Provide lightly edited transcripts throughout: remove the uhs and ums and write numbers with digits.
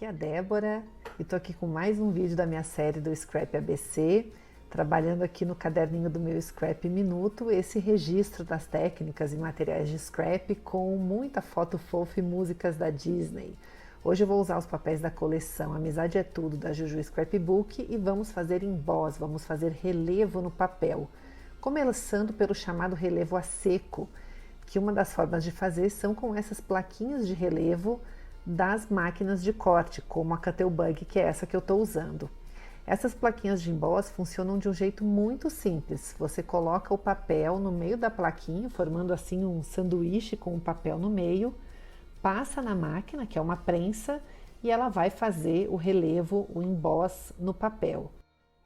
aqui é a Débora e estou aqui com mais um vídeo da minha série do Scrap ABC, trabalhando aqui no caderninho do meu Scrap Minuto, esse registro das técnicas e materiais de scrap com muita foto fofa e músicas da Disney. Hoje eu vou usar os papéis da coleção Amizade é Tudo, da Juju Scrapbook, e vamos fazer emboss, vamos fazer relevo no papel, começando pelo chamado relevo a seco, que uma das formas de fazer são com essas plaquinhas de relevo das máquinas de corte, como a Cuttlebug, que é essa que eu estou usando. Essas plaquinhas de emboss funcionam de um jeito muito simples. Você coloca o papel no meio da plaquinha, formando assim um sanduíche com o papel no meio, passa na máquina, que é uma prensa, e ela vai fazer o relevo, o emboss no papel.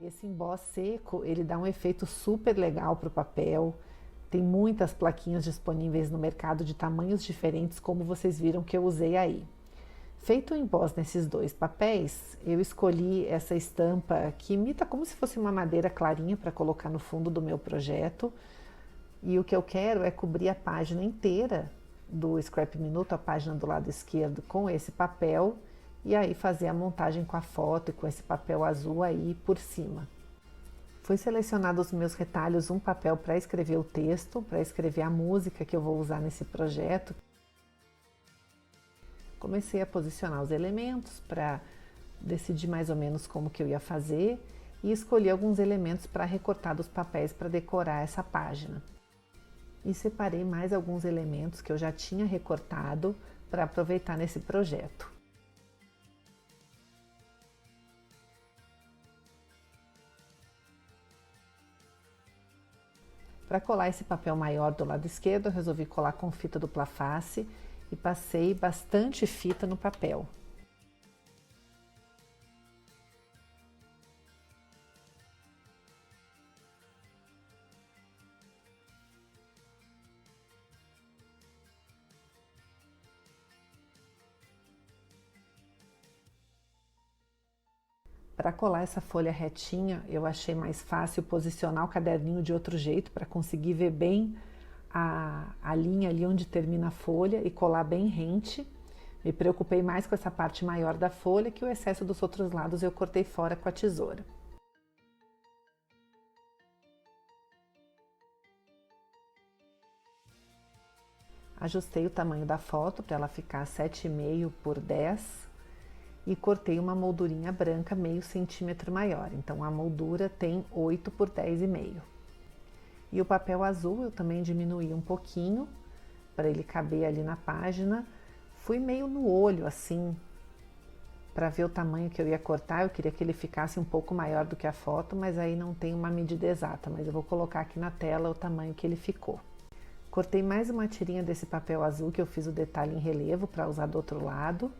Esse emboss seco, ele dá um efeito super legal para o papel. Tem muitas plaquinhas disponíveis no mercado de tamanhos diferentes, como vocês viram que eu usei aí. Feito o emboss nesses dois papéis, eu escolhi essa estampa que imita como se fosse uma madeira clarinha para colocar no fundo do meu projeto. E o que eu quero é cobrir a página inteira do Scrap Minuto, a página do lado esquerdo, com esse papel, e aí fazer a montagem com a foto e com esse papel azul aí por cima. Foi selecionado os meus retalhos, um papel para escrever o texto, para escrever a música que eu vou usar nesse projeto. Comecei a posicionar os elementos para decidir mais ou menos como que eu ia fazer e escolhi alguns elementos para recortar dos papéis para decorar essa página. E separei mais alguns elementos que eu já tinha recortado para aproveitar nesse projeto. Para colar esse papel maior do lado esquerdo, eu resolvi colar com fita dupla face e passei bastante fita no papel. Para colar essa folha retinha, eu achei mais fácil posicionar o caderninho de outro jeito para conseguir ver bem a linha ali onde termina a folha e colar bem rente. Me preocupei mais com essa parte maior da folha, que o excesso dos outros lados eu cortei fora com a tesoura. Ajustei o tamanho da foto para ela ficar 7,5 por 10 e cortei uma moldurinha branca meio centímetro maior. Então a moldura tem 8 por 10,5. E o papel azul eu também diminuí um pouquinho para ele caber ali na página. Fui meio no olho assim, para ver o tamanho que eu ia cortar. Eu queria que ele ficasse um pouco maior do que a foto, mas aí não tem uma medida exata, mas eu vou colocar aqui na tela o tamanho que ele ficou. Cortei mais uma tirinha desse papel azul que eu fiz o detalhe em relevo para usar do outro lado,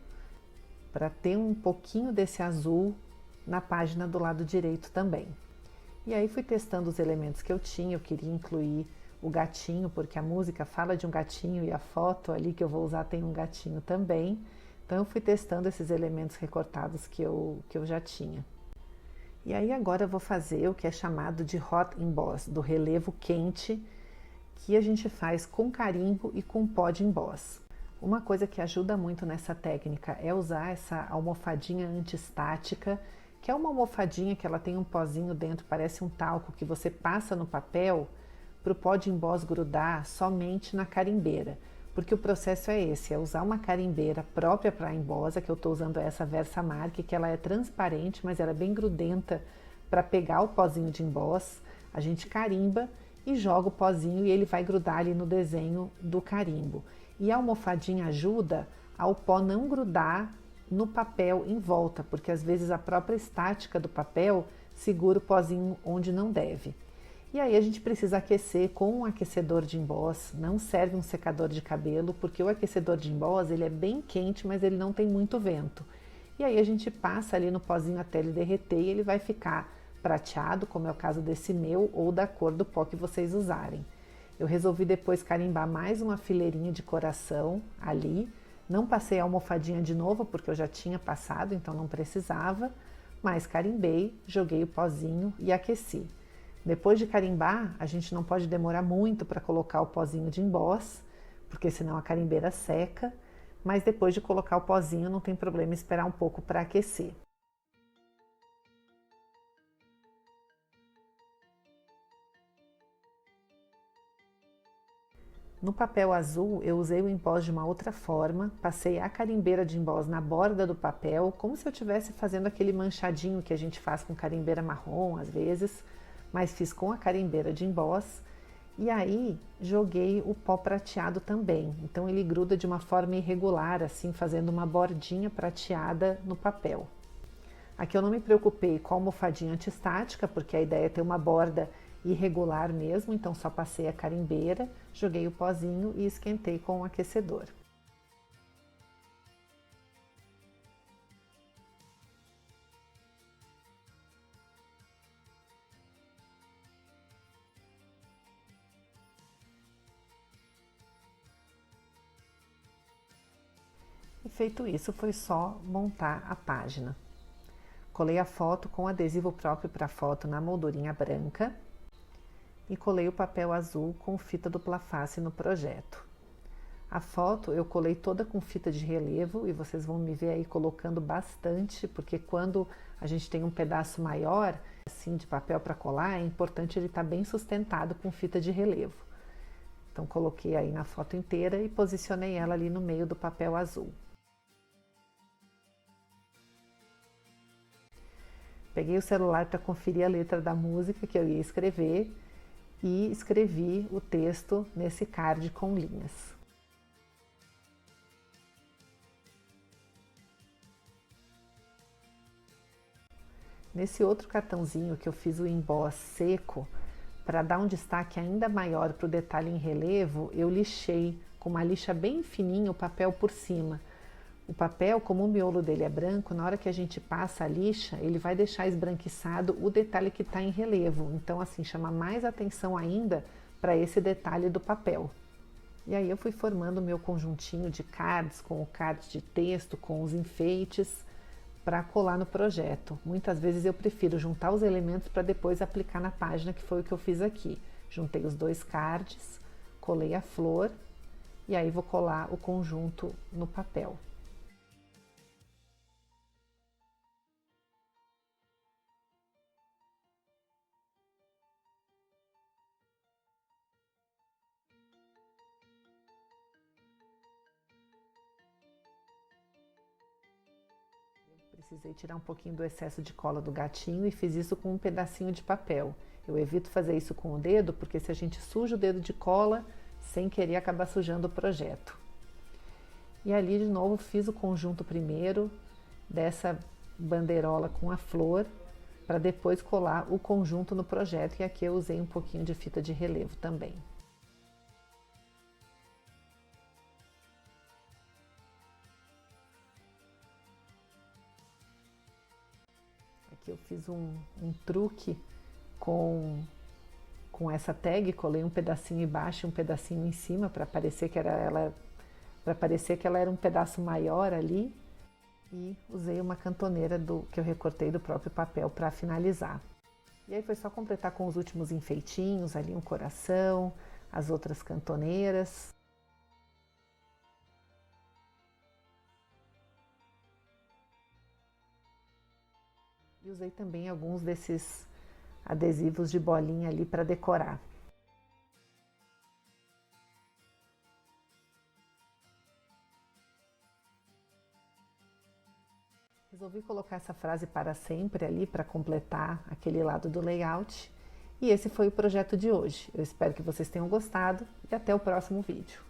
para ter um pouquinho desse azul na página do lado direito também. E aí fui testando os elementos que eu tinha. Eu queria incluir o gatinho, porque a música fala de um gatinho e a foto ali que eu vou usar tem um gatinho também. Então eu fui testando esses elementos recortados que eu já tinha. E aí agora eu vou fazer o que é chamado de Hot Emboss, do relevo quente, que a gente faz com carimbo e com pó de emboss. Uma coisa que ajuda muito nessa técnica é usar essa almofadinha antiestática, que é uma almofadinha que ela tem um pozinho dentro, parece um talco, que você passa no papel para o pó de emboss grudar somente na carimbeira. Porque o processo é esse, é usar uma carimbeira própria para emboss, que eu estou usando essa Versamark, que ela é transparente, mas ela é bem grudenta para pegar o pozinho de emboss. A gente carimba e joga o pozinho e ele vai grudar ali no desenho do carimbo. E a almofadinha ajuda ao pó não grudar no papel em volta, porque às vezes a própria estática do papel segura o pozinho onde não deve. E aí a gente precisa aquecer com um aquecedor de emboss. Não serve um secador de cabelo, porque o aquecedor de emboss ele é bem quente, mas ele não tem muito vento. E aí a gente passa ali no pozinho até ele derreter e ele vai ficar prateado, como é o caso desse meu, ou da cor do pó que vocês usarem. Eu resolvi depois carimbar mais uma fileirinha de coração ali. Não passei a almofadinha de novo, porque eu já tinha passado, então não precisava. Mas carimbei, joguei o pozinho e aqueci. Depois de carimbar, a gente não pode demorar muito para colocar o pozinho de emboss, porque senão a carimbeira seca. mas depois de colocar o pozinho não tem problema esperar um pouco para aquecer. No papel azul, eu usei o emboss de uma outra forma, passei a carimbeira de emboss na borda do papel, como se eu estivesse fazendo aquele manchadinho que a gente faz com carimbeira marrom às vezes, mas fiz com a carimbeira de emboss. E aí joguei o pó prateado também, então ele gruda de uma forma irregular, assim, fazendo uma bordinha prateada no papel. Aqui eu não me preocupei com a almofadinha antiestática, porque a ideia é ter uma borda irregular mesmo, então só passei a carimbeira, joguei o pozinho e esquentei com o aquecedor. E feito isso, foi só montar a página. Colei a foto com adesivo próprio para foto na moldurinha branca e colei o papel azul com fita dupla face no projeto. A foto eu colei toda com fita de relevo e vocês vão me ver aí colocando bastante, porque quando a gente tem um pedaço maior assim de papel para colar, é importante ele estar bem sustentado com fita de relevo. Então coloquei aí na foto inteira e posicionei ela ali no meio do papel azul. Peguei o celular para conferir a letra da música que eu ia escrever e escrevi o texto nesse card com linhas. Nesse outro cartãozinho que eu fiz o emboss seco, para dar um destaque ainda maior para o detalhe em relevo, eu lixei com uma lixa bem fininha o papel por cima. O papel, como o miolo dele é branco, na hora que a gente passa a lixa, ele vai deixar esbranquiçado o detalhe que está em relevo. Então, assim, chama mais atenção ainda para esse detalhe do papel. E aí eu fui formando o meu conjuntinho de cards, com o card de texto, com os enfeites, para colar no projeto. Muitas vezes eu prefiro juntar os elementos para depois aplicar na página, que foi o que eu fiz aqui. Juntei os dois cards, colei a flor e aí vou colar o conjunto no papel. Precisei tirar um pouquinho do excesso de cola do gatinho e fiz isso com um pedacinho de papel. Eu evito fazer isso com o dedo, porque se a gente suja o dedo de cola, sem querer acaba sujando o projeto. E ali de novo fiz o conjunto primeiro dessa bandeirola com a flor, para depois colar o conjunto no projeto, e aqui eu usei um pouquinho de fita de relevo também. Aqui eu fiz um truque com essa tag, colei um pedacinho embaixo e um pedacinho em cima para parecer que ela era um pedaço maior ali, e usei uma cantoneira que eu recortei do próprio papel para finalizar. E aí foi só completar com os últimos enfeitinhos, ali um coração, as outras cantoneiras. E usei também alguns desses adesivos de bolinha ali para decorar. Resolvi colocar essa frase para sempre ali para completar aquele lado do layout. E esse foi o projeto de hoje. Eu espero que vocês tenham gostado e até o próximo vídeo.